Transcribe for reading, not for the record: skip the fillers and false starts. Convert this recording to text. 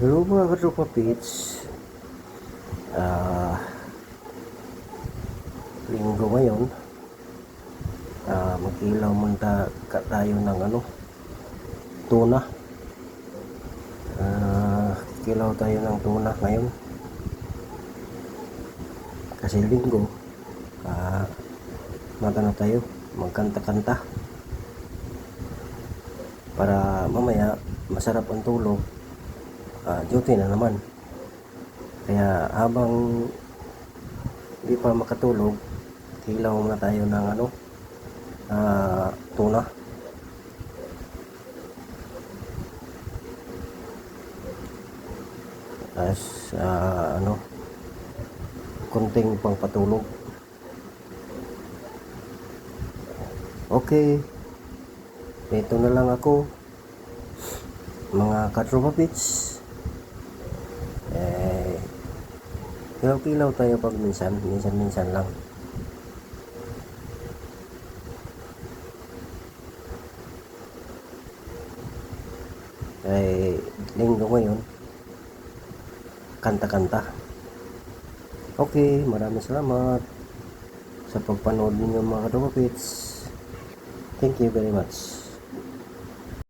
Hello mga katropa pits. Ah, linggo ngayon. Mag-ilaw muna tayo ng tuna. Kilaw tayo ng tuna ngayon. Kasi linggo. Magano tayo, magkanta-kanta. Para mamaya masarap ang tulog. Duty na naman. Kaya habang hindi pa makatulog, hilaw muna tayo ng tuna. As konting pang patulog. Okay, ito na lang ako mga katropa pits. Kilaw-kilaw tayo pag minsan lang. Linggo ngayon, kanta-kanta. Okay, maraming salamat sa pagpanood ninyo mga katropa pits. Thank you very much.